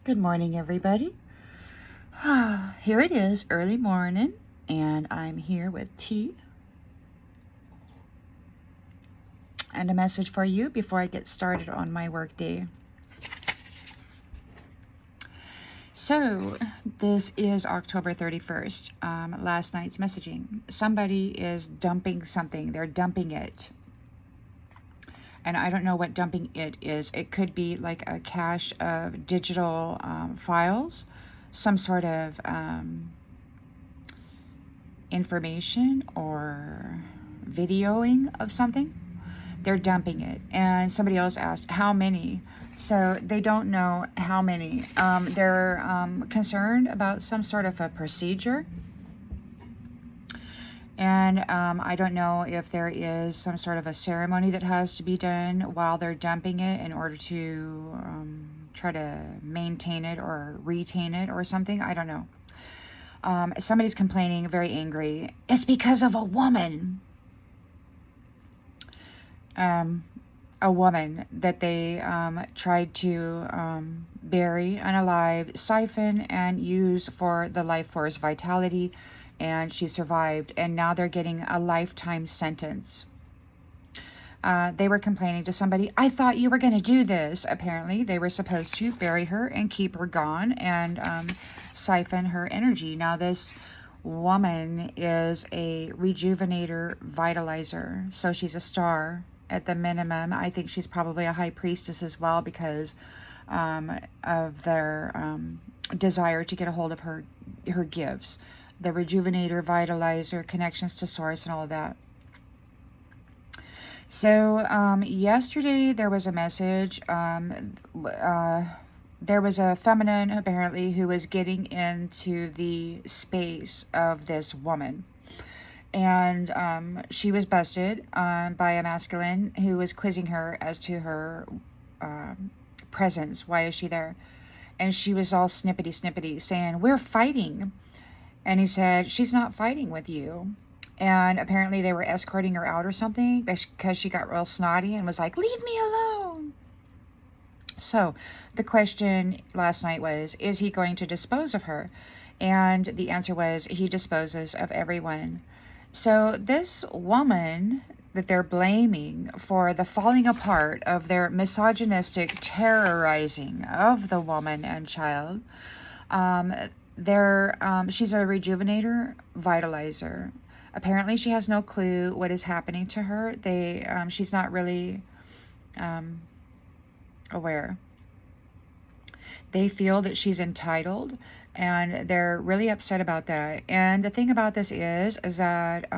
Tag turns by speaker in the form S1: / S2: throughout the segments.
S1: Good morning, everybody. Here it is, early morning, and I'm here with tea and a message for you before I get started on my work day. So, this is October 31st, last night's messaging. Somebody is dumping something. They're dumping it. And I don't know what dumping it is. It could be like a cache of digital files, some sort of information or videoing of something. They're dumping it. And somebody else asked, how many? So they don't know how many. They're concerned about some sort of a procedure. And I don't know if there is some sort of a ceremony that has to be done while they're dumping it in order to try to maintain it or retain it or something. I don't know. Somebody's complaining, very angry. It's because of a woman. A woman that they tried to bury unalive, siphon, and use for the life force vitality. And she survived, and now they're getting a lifetime sentence. They were complaining to somebody, I thought you were going to do this. Apparently, they were supposed to bury her and keep her gone and siphon her energy. Now, this woman is a rejuvenator vitalizer, so she's a star at the minimum. I think she's probably a high priestess as well because of their desire to get a hold of her gifts. The rejuvenator, vitalizer, connections to source, and all of that. So yesterday there was a message. There was a feminine apparently who was getting into the space of this woman. And she was busted by a masculine who was quizzing her as to her presence. Why is she there? And she was all snippety, saying, we're fighting. And he said, she's not fighting with you. And apparently they were escorting her out or something because she got real snotty and was like, leave me alone. So the question last night was, is he going to dispose of her? And the answer was, he disposes of everyone. So this woman that they're blaming for the falling apart of their misogynistic terrorizing of the woman and child, she's a rejuvenator vitalizer. Apparently she has no clue what is happening to her. She's not really aware. They feel that she's entitled, and they're really upset about that. And the thing about this is that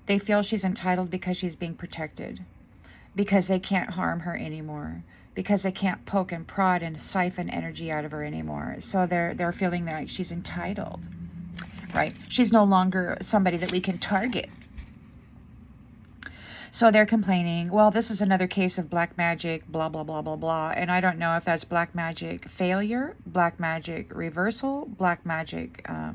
S1: they feel she's entitled because she's being protected, because they can't harm her anymore, because they can't poke and prod and siphon energy out of her anymore. So they're feeling like she's entitled, right? She's no longer somebody that we can target. So they're complaining, well, this is another case of black magic, blah, blah, blah, blah, blah. And I don't know if that's black magic failure, black magic reversal, black magic I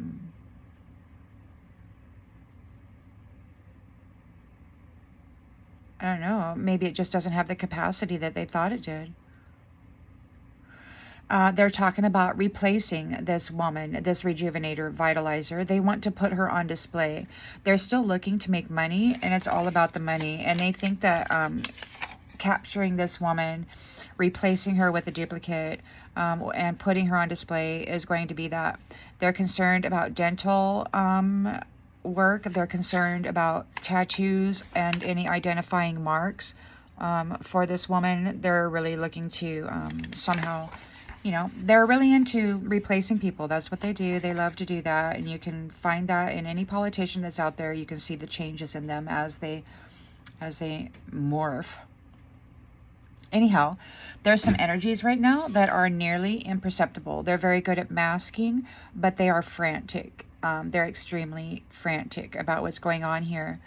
S1: don't know, maybe it just doesn't have the capacity that they thought it did. They're talking about replacing this woman, this rejuvenator vitalizer. They want to put her on display. They're still looking to make money, and it's all about the money. And they think that capturing this woman, replacing her with a duplicate, and putting her on display is going to be that. They're concerned about dental work. They're concerned about tattoos and any identifying marks for this woman. They're really looking to somehow, they're really into replacing people. That's what they do. They love to do that, and you can find that in any politician that's out there. You can see the changes in them as they morph. Anyhow, there's some energies right now that are nearly imperceptible. They're very good at masking, but they are frantic. They're extremely frantic about what's going on here.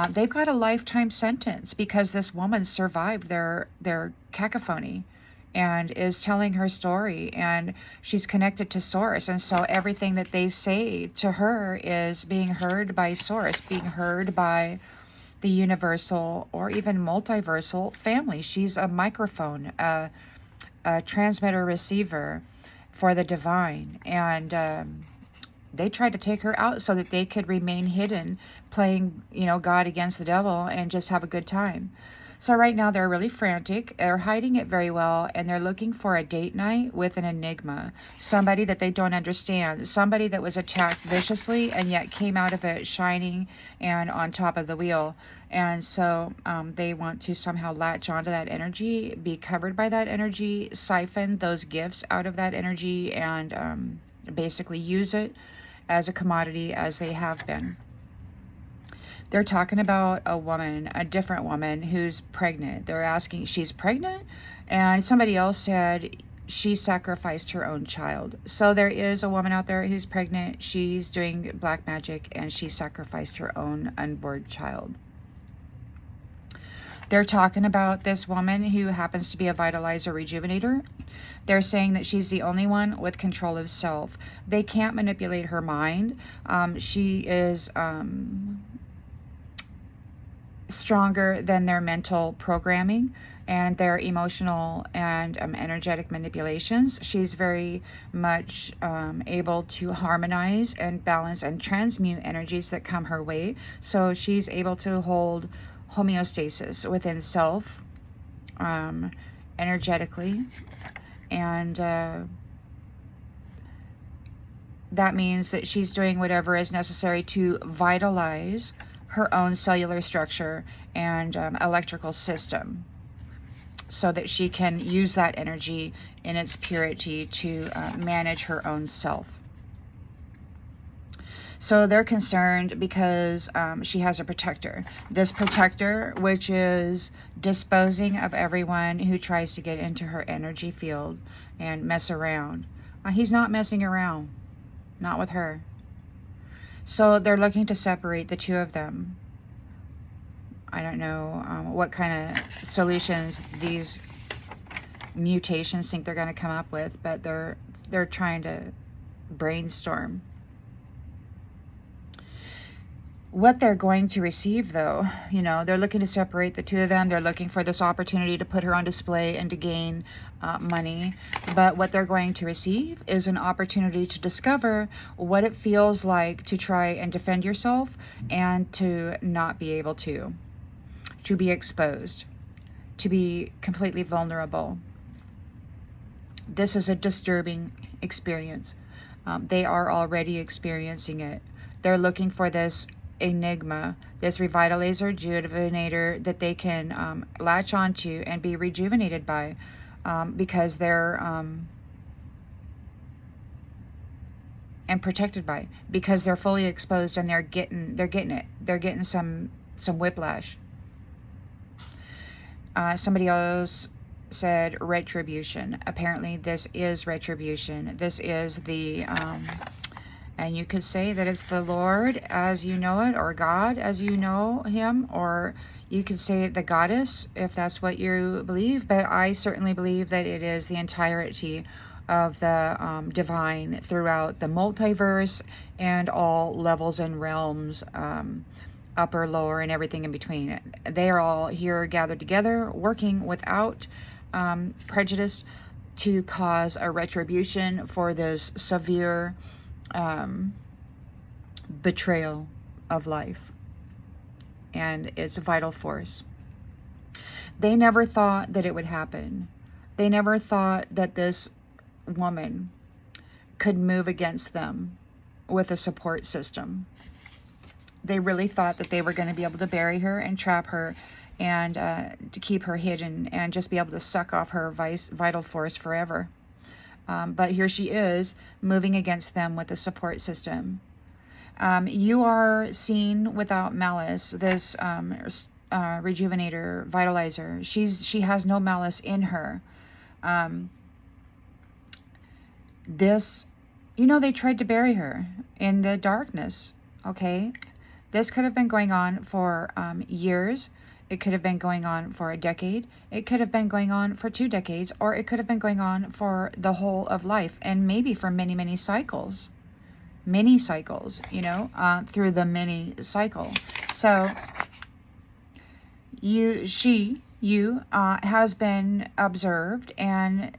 S1: They've got a lifetime sentence because this woman survived their cacophony and is telling her story, and she's connected to source. And so everything that they say to her is being heard by source, being heard by the universal or even multiversal family. She's a microphone, a transmitter receiver for the divine, and they tried to take her out so that they could remain hidden, playing, God against the devil and just have a good time. So right now they're really frantic. They're hiding it very well, and they're looking for a date night with an enigma, somebody that they don't understand, somebody that was attacked viciously and yet came out of it shining and on top of the wheel. And so they want to somehow latch onto that energy, be covered by that energy, siphon those gifts out of that energy, and basically use it as a commodity as they have been. They're talking about a woman, a different woman who's pregnant. They're asking, she's pregnant? And somebody else said she sacrificed her own child. So there is a woman out there who's pregnant. She's doing black magic, and she sacrificed her own unborn child. They're talking about this woman who happens to be a Vitalizer Rejuvenator. They're saying that she's the only one with control of self. They can't manipulate her mind. She is stronger than their mental programming and their emotional and energetic manipulations. She's very much able to harmonize and balance and transmute energies that come her way. So she's able to hold homeostasis within self energetically, and that means that she's doing whatever is necessary to vitalize her own cellular structure and electrical system, so that she can use that energy in its purity to manage her own self. So they're concerned because she has a protector. This protector, which is disposing of everyone who tries to get into her energy field and mess around. He's not messing around, not with her. So they're looking to separate the two of them. I don't know what kind of solutions these mutations think they're going to come up with, but they're trying to brainstorm. What they're going to receive, though, they're looking to separate the two of them. They're looking for this opportunity to put her on display and to gain money. But what they're going to receive is an opportunity to discover what it feels like to try and defend yourself and to not be able to be exposed, to be completely vulnerable. This is a disturbing experience. They are already experiencing it. They're looking for this enigma, this Revitalizer Rejuvenator that they can latch onto and be rejuvenated by, because they're and protected by, because they're fully exposed and they're getting it. They're getting some whiplash. Somebody else said Retribution. Apparently this is Retribution. This is the and you could say that it's the Lord as you know it, or God as you know him, or you could say the goddess if that's what you believe. But I certainly believe that it is the entirety of the divine throughout the multiverse and all levels and realms, upper, lower, and everything in between. They are all here gathered together, working without prejudice to cause a retribution for this severe betrayal of life and its vital force. They never thought that it would happen. They never thought that this woman could move against them with a support system. They really thought that they were going to be able to bury her and trap her and to keep her hidden and just be able to suck off her vital force forever. But here she is, moving against them with a support system. You are seen without malice. This Rejuvenator, Vitalizer, she has no malice in her. They tried to bury her in the darkness, okay? This could have been going on for years. It could have been going on for a decade. It could have been going on for 2 decades, or it could have been going on for the whole of life, and maybe for many, many cycles. Many cycles, through the mini cycle. So you has been observed, and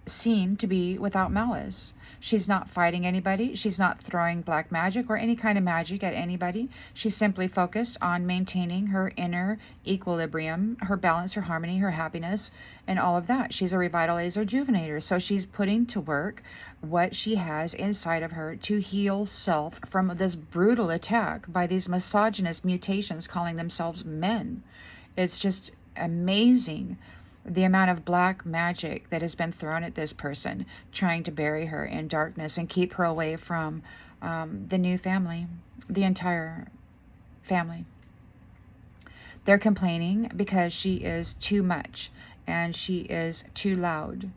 S1: seen to be without malice. She's not fighting anybody. She's not throwing black magic or any kind of magic at anybody. She's simply focused on maintaining her inner equilibrium, her balance, her harmony, her happiness, and all of that. She's a Revitalizer Rejuvenator. So she's putting to work what she has inside of her to heal self from this brutal attack by these misogynist mutations calling themselves men. It's just amazing the amount of black magic that has been thrown at this person, trying to bury her in darkness and keep her away from the new family, the entire family. They're complaining because she is too much and she is too loud.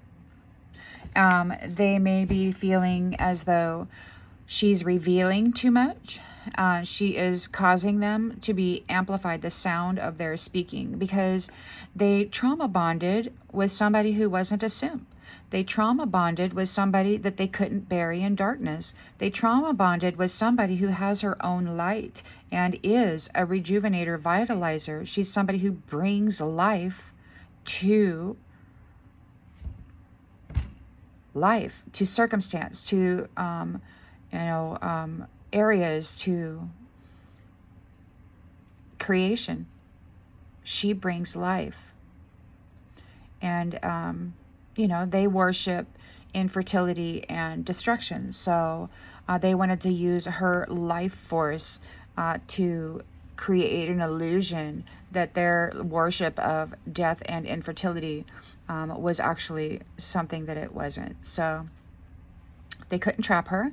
S1: They may be feeling as though she's revealing too much. She is causing them to be amplified, the sound of their speaking, because they trauma bonded with somebody who wasn't a simp. They trauma bonded with somebody that they couldn't bury in darkness. They trauma bonded with somebody who has her own light and is a rejuvenator, vitalizer. She's somebody who brings life, to circumstance, to areas, to creation. She brings life. And, they worship infertility and destruction. So they wanted to use her life force to create an illusion that their worship of death and infertility was actually something that it wasn't. So they couldn't trap her.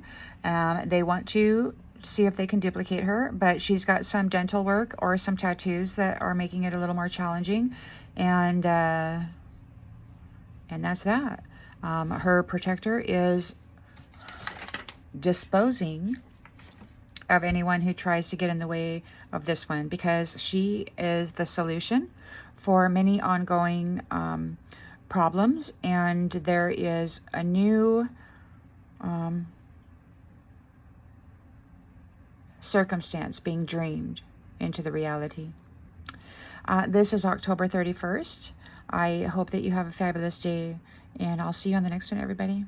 S1: They want to see if they can duplicate her, but she's got some dental work or some tattoos that are making it a little more challenging. And that's that. Her protector is disposing of anyone who tries to get in the way of this one, because she is the solution for many ongoing problems. And there is a new circumstance being dreamed into the reality. This is October 31st. I hope that you have a fabulous day, and I'll see you on the next one, everybody.